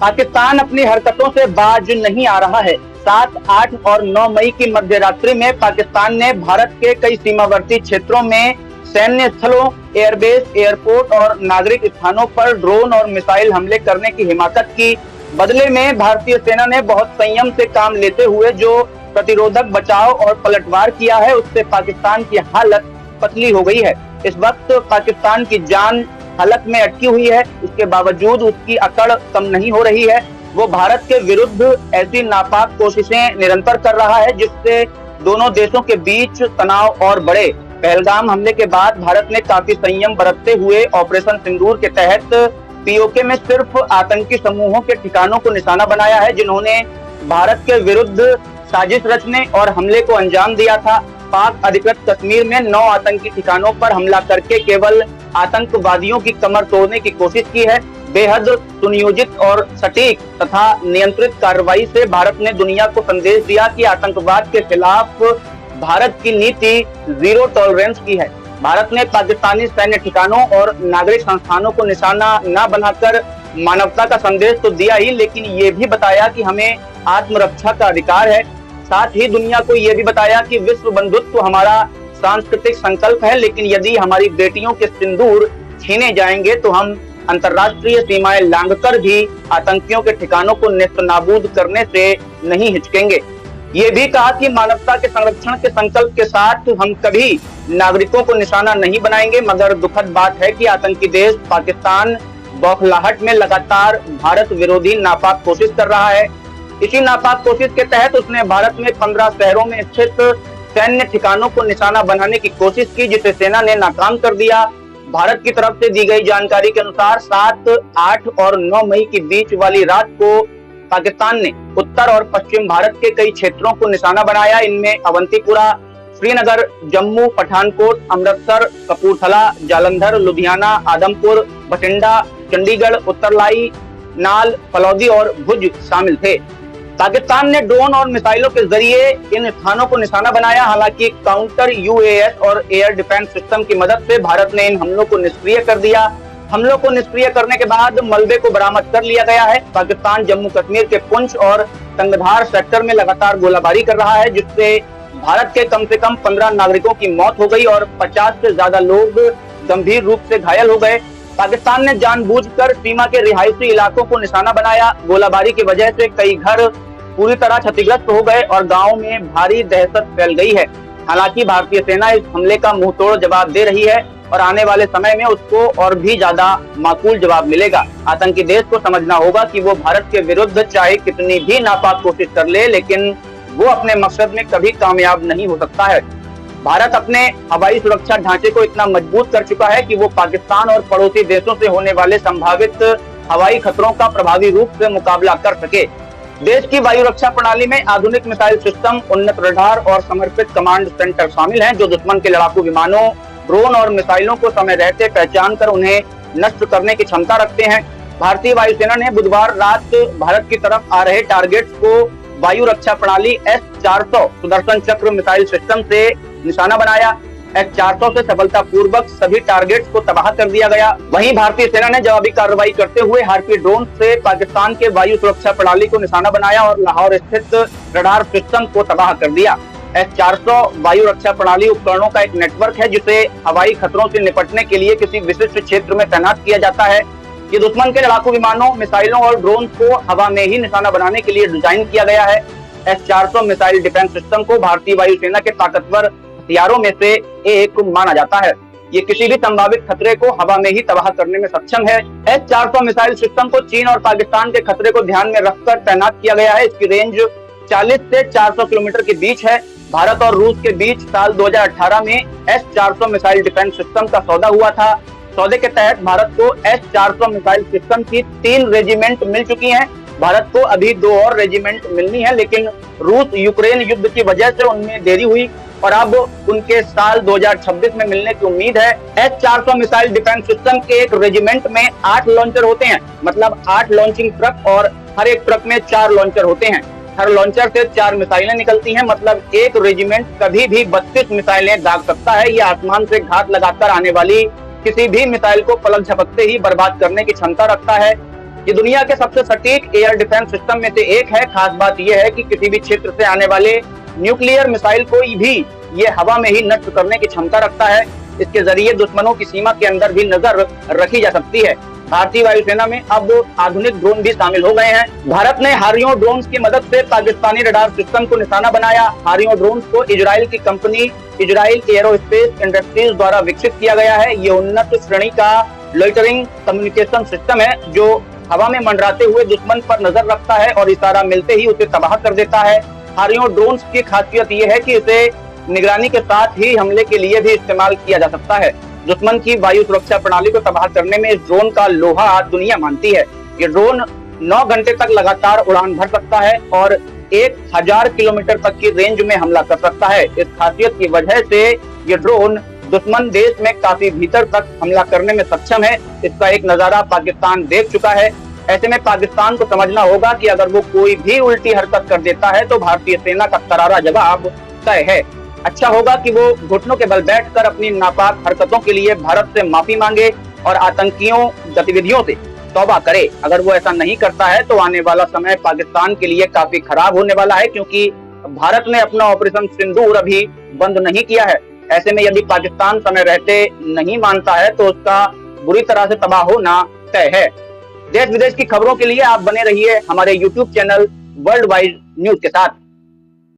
पाकिस्तान अपनी हरकतों से बाज नहीं आ रहा है। 7, 8 और 9 मई की मध्य रात्रि में पाकिस्तान ने भारत के कई सीमावर्ती क्षेत्रों में सैन्य स्थलों, एयरबेस, एयरपोर्ट और नागरिक स्थानों पर ड्रोन और मिसाइल हमले करने की हिमाकत की। बदले में भारतीय सेना ने बहुत संयम से काम लेते हुए जो प्रतिरोधक बचाव और पलटवार किया है, उससे पाकिस्तान की हालत पतली हो गई है। इस वक्त पाकिस्तान की जान हलक में अटकी हुई है। इसके बावजूद उसकी अकड़ कम नहीं हो रही है। वो भारत के विरुद्ध ऐसी नापाक कोशिशें निरंतर कर रहा है जिससे दोनों देशों के बीच तनाव और बढ़े। पहलगाम हमले के बाद भारत ने काफी संयम बरतते हुए ऑपरेशन सिंदूर के तहत पीओके में सिर्फ आतंकी समूहों के ठिकानों को निशाना बनाया है जिन्होंने भारत के विरुद्ध साजिश रचने और हमले को अंजाम दिया था। पाक अधिकृत कश्मीर में 9 आतंकी ठिकानों पर हमला करके केवल आतंकवादियों की कमर तोड़ने की कोशिश की है। बेहद सुनियोजित और सटीक तथा नियंत्रित कार्रवाई से भारत ने दुनिया को संदेश दिया कि आतंकवाद के खिलाफ भारत की नीति जीरो टॉलरेंस की है। भारत ने पाकिस्तानी सैन्य ठिकानों और नागरिक संस्थानों को निशाना न बनाकर मानवता का संदेश तो दिया ही, लेकिन ये भी बताया कि हमें आत्मरक्षा का अधिकार है। साथ ही दुनिया को ये भी बताया कि विश्व बंधुत्व हमारा सांस्कृतिक संकल्प है, लेकिन यदि हमारी बेटियों के सिंदूर छीने जाएंगे तो हम अंतर्राष्ट्रीय सीमाएं लांघकर भी आतंकियों के ठिकानों को नेस्तनाबूद करने से नहीं हिचकेंगे। ये भी कहा कि मानवता के संरक्षण के संकल्प के साथ हम कभी नागरिकों को निशाना नहीं बनाएंगे, मगर दुखद बात है कि आतंकी देश पाकिस्तान बौखलाहट में लगातार भारत विरोधी नापाक कोशिश कर रहा है। इसी नापाक कोशिश के तहत उसने भारत में 15 शहरों में स्थित सैन्य ठिकानों को निशाना बनाने की कोशिश की, जिसे सेना ने नाकाम कर दिया। भारत की तरफ से दी गई जानकारी के अनुसार 7, 8 और 9 मई के बीच वाली रात को पाकिस्तान ने उत्तर और पश्चिम भारत के कई क्षेत्रों को निशाना बनाया। इनमें अवंतीपुरा, श्रीनगर, जम्मू, पठानकोट, अमृतसर, कपूरथला, जालंधर, लुधियाना, आदमपुर, बठिंडा, चंडीगढ़, उत्तरलाई, नाल, फलौदी और भुज शामिल थे। पाकिस्तान ने ड्रोन और मिसाइलों के जरिए इन स्थानों को निशाना बनाया। हालांकि काउंटर यूएएस और एयर डिफेंस सिस्टम की मदद से भारत ने इन हमलों को निष्क्रिय कर दिया। हमलों को निष्क्रिय करने के बाद मलबे को बरामद कर लिया गया है। पाकिस्तान जम्मू कश्मीर के पुंछ और तंगधार सेक्टर में लगातार गोलाबारी कर रहा है, जिससे भारत के कम से कम 15 नागरिकों की मौत हो गई और 50 से ज्यादा लोग गंभीर रूप से घायल हो गए। पाकिस्तान ने जानबूझकर सीमा के रिहायशी इलाकों को निशाना बनाया। गोलाबारी की वजह से कई घर पूरी तरह क्षतिग्रस्त हो गए और गाँव में भारी दहशत फैल गई है। हालांकि भारतीय सेना इस हमले का मुंहतोड़ जवाब दे रही है और आने वाले समय में उसको और भी ज्यादा माकूल जवाब मिलेगा। आतंकी देश को समझना होगा कि वो भारत के विरुद्ध चाहे कितनी भी नापाक कोशिश कर ले, लेकिन वो अपने मकसद में कभी कामयाब नहीं हो सकता है। भारत अपने हवाई सुरक्षा ढांचे को इतना मजबूत कर चुका है कि वो पाकिस्तान और पड़ोसी देशों से होने वाले संभावित हवाई खतरों का प्रभावी रूप से मुकाबला कर सके। देश की वायु रक्षा प्रणाली में आधुनिक मिसाइल सिस्टम, उन्नत रडार और समर्पित कमांड सेंटर शामिल हैं, जो दुश्मन के लड़ाकू विमानों, ड्रोन और मिसाइलों को समय रहते पहचान कर उन्हें नष्ट करने की क्षमता रखते हैं। भारतीय वायुसेना ने बुधवार रात भारत की तरफ आ रहे टारगेट्स को वायु रक्षा प्रणाली S-400 सुदर्शन चक्र मिसाइल सिस्टम से निशाना बनाया। S-400 से सफलतापूर्वक सभी टारगेट्स को तबाह कर दिया गया। वहीं भारतीय सेना ने जवाबी कार्रवाई करते हुए हार्पी ड्रोन से पाकिस्तान के वायु सुरक्षा प्रणाली को निशाना बनाया और लाहौर स्थित रडार सिस्टम को तबाह कर दिया। S-400 वायु रक्षा प्रणाली उपकरणों का एक नेटवर्क है, जिसे हवाई खतरों से निपटने के लिए किसी विशिष्ट क्षेत्र में तैनात किया जाता है। ये दुश्मन के लड़ाकू विमानों, मिसाइलों और ड्रोन को हवा में ही निशाना बनाने के लिए डिजाइन किया गया है। S-400 मिसाइल डिफेंस सिस्टम को भारतीय वायुसेना के ताकतवर हथियारों में से एक माना जाता है। ये किसी भी संभावित खतरे को हवा में ही तबाह करने में सक्षम है। S-400 मिसाइल सिस्टम को चीन और पाकिस्तान के खतरे को ध्यान में रखकर तैनात किया गया है। इसकी रेंज 40 से 400 किलोमीटर के बीच है। भारत और रूस के बीच साल 2018 में S-400 मिसाइल डिफेंस सिस्टम का सौदा हुआ था। सौदे के तहत भारत को S-400 मिसाइल सिस्टम की 3 रेजिमेंट मिल चुकी हैं। भारत को अभी 2 और रेजिमेंट मिलनी है, लेकिन रूस यूक्रेन युद्ध की वजह से उनमें देरी हुई और अब उनके साल 2026 में मिलने की उम्मीद है। S-400 मिसाइल डिफेंस सिस्टम के एक रेजिमेंट में 8 लॉन्चर होते हैं, मतलब 8 लॉन्चिंग ट्रक, और हर एक ट्रक में 4 लॉन्चर होते हैं। हर लॉन्चर से 4 मिसाइलें निकलती हैं, मतलब एक रेजिमेंट कभी भी 32 मिसाइलें दाग सकता है। यह आसमान से घात लगाकर आने वाली किसी भी मिसाइल को पलक झपकते ही बर्बाद करने की क्षमता रखता है। ये दुनिया के सबसे सटीक एयर डिफेंस सिस्टम में से एक है। खास बात यह है कि किसी भी क्षेत्र से आने वाले न्यूक्लियर मिसाइल को भी ये हवा में ही नष्ट करने की क्षमता रखता है। इसके जरिए दुश्मनों की सीमा के अंदर भी नजर रखी जा सकती है। भारतीय वायुसेना में अब आधुनिक ड्रोन भी शामिल हो गए हैं। भारत ने हारियो ड्रोन्स की मदद से पाकिस्तानी रडार सिस्टम को निशाना बनाया। हारियो ड्रोन्स को इजराइल की कंपनी इजराइल एरोस्पेस इंडस्ट्रीज द्वारा विकसित किया गया है। ये उन्नत श्रेणी का लोइटरिंग कम्युनिकेशन सिस्टम है जो हवा में मंडराते हुए दुश्मन पर नजर रखता है और इशारा मिलते ही उसे तबाह कर देता है। हारियो ड्रोन्स की खासियत यह है कि इसे निगरानी के साथ ही हमले के लिए भी इस्तेमाल किया जा सकता है। दुश्मन की वायु सुरक्षा प्रणाली को तबाह करने में इस ड्रोन का लोहा दुनिया मानती है। ये ड्रोन 9 घंटे तक लगातार उड़ान भर सकता है और 1000 किलोमीटर तक की रेंज में हमला कर सकता है। इस खासियत की वजह से ये ड्रोन दुश्मन देश में काफी भीतर तक हमला करने में सक्षम है। इसका एक नजारा पाकिस्तान देख चुका है। ऐसे में पाकिस्तान को समझना होगा कि अगर वो कोई भी उल्टी हरकत कर देता है तो भारतीय सेना का करारा जवाब तय है। अच्छा होगा कि वो घुटनों के बल बैठकर अपनी नापाक हरकतों के लिए भारत से माफी मांगे और आतंकियों गतिविधियों से तौबा करे। अगर वो ऐसा नहीं करता है तो आने वाला समय पाकिस्तान के लिए काफी खराब होने वाला है, क्योंकि भारत ने अपना ऑपरेशन सिंदूर अभी बंद नहीं किया है। ऐसे में यदि पाकिस्तान समय रहते नहीं मानता है तो उसका बुरी तरह से तबाह होना तय है। देश विदेश की खबरों के लिए आप बने रहिए हमारे YouTube channel world wide news के साथ।